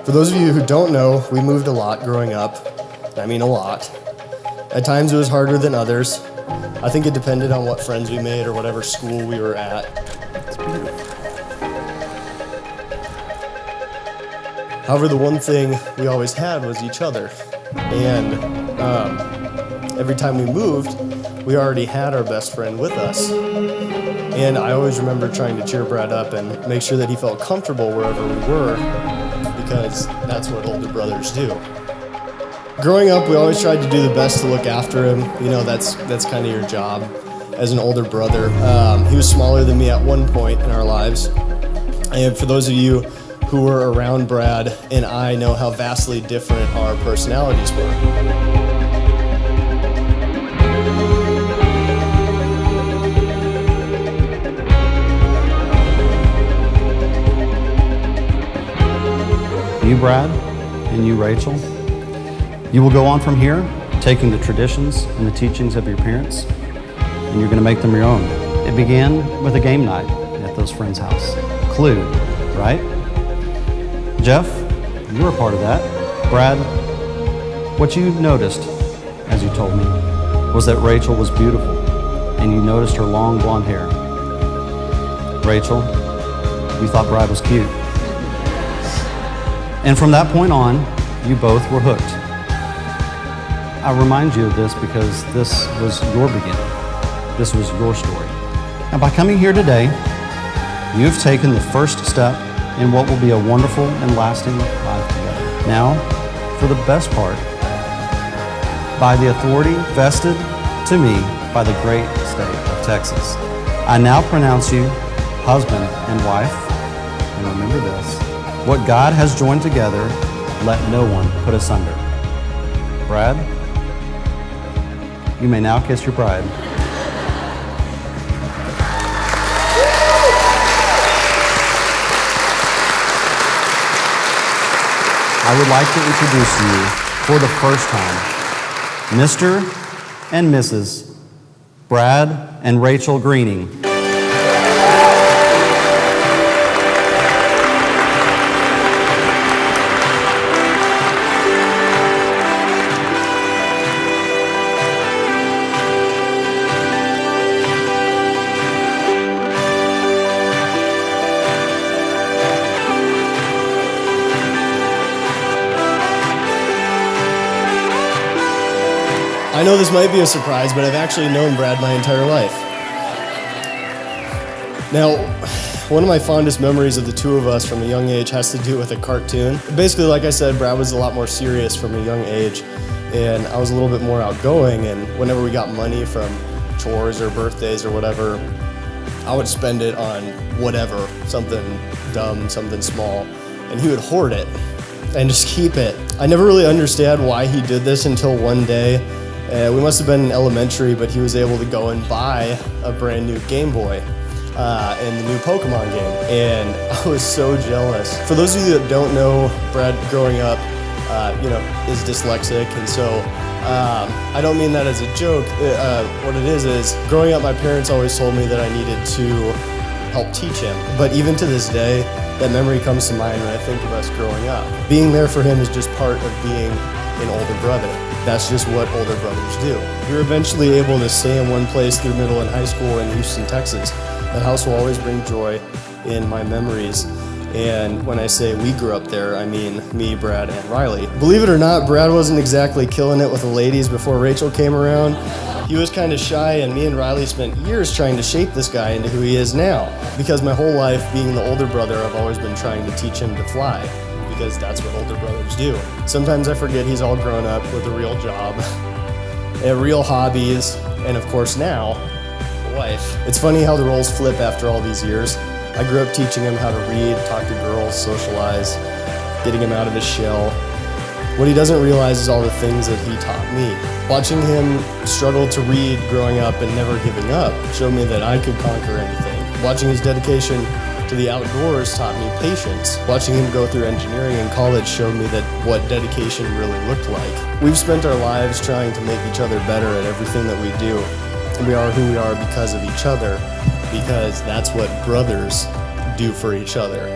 For those of you who don't know, we moved a lot growing up. I mean a lot. At times it was harder than others. I think it depended on what friends we made or whatever school we were at. It's beautiful. However, the one thing we always had was each other. And every time we moved, we already had our best friend with us. And I always remember trying to cheer Brad up and make sure that he felt comfortable wherever we were, because that's what older brothers do. Growing up, we always tried to do the best to look after him. You know, that's kind of your job as an older brother. He was smaller than me at one point in our lives. And for those of you who were around Brad and I know how vastly different our personalities were. You, Brad, and you, Rachel, you will go on from here, taking the traditions and the teachings of your parents, and you're going to make them your own. It began with a game night at those friends' house. Clue, right? Jeff, you were a part of that. Brad, what you noticed, as you told me, was that Rachel was beautiful, and you noticed her long blonde hair. Rachel, you thought Brad was cute. And from that point on, you both were hooked. I remind you of this because this was your beginning. This was your story. And by coming here today, you've taken the first step in what will be a wonderful and lasting life together. Now, for the best part, by the authority vested to me by the great state of Texas, I now pronounce you husband and wife. And remember this, what God has joined together, let no one put asunder. Brad, you may now kiss your bride. I would like to introduce you for the first time, Mr. and Mrs. Brad and Rachel Greening. I know this might be a surprise, but I've actually known Brad my entire life. Now, one of my fondest memories of the two of us from a young age has to do with a cartoon. Basically, like I said, Brad was a lot more serious from a young age, and I was a little bit more outgoing, and whenever we got money from chores or birthdays or whatever, I would spend it on whatever, something dumb, something small, and he would hoard it and just keep it. I never really understood why he did this until one day. We must have been in elementary, but he was able to go and buy a brand new Game Boy and the new Pokemon game, and I was so jealous. For those of you that don't know, Brad growing up, is dyslexic, and so I don't mean that as a joke. What it is growing up, my parents always told me that I needed to help teach him, but even to this day, that memory comes to mind when I think of us growing up. Being there for him is just part of being an older brother. That's just what older brothers do. We were eventually able to stay in one place through middle and high school in Houston, Texas. That house will always bring joy in my memories. And when I say we grew up there, I mean me, Brad, and Riley. Believe it or not, Brad wasn't exactly killing it with the ladies before Rachel came around. He was kind of shy, and me and Riley spent years trying to shape this guy into who he is now. Because my whole life, being the older brother, I've always been trying to teach him to fly, because that's what older brothers do. Sometimes I forget he's all grown up with a real job, and real hobbies, and of course now, a wife. It's funny how the roles flip after all these years. I grew up teaching him how to read, talk to girls, socialize, getting him out of his shell. What he doesn't realize is all the things that he taught me. Watching him struggle to read growing up and never giving up showed me that I could conquer anything. Watching his dedication to the outdoors taught me patience. Watching him go through engineering in college showed me that what dedication really looked like. We've spent our lives trying to make each other better at everything that we do. And we are who we are because of each other, because that's what brothers do for each other.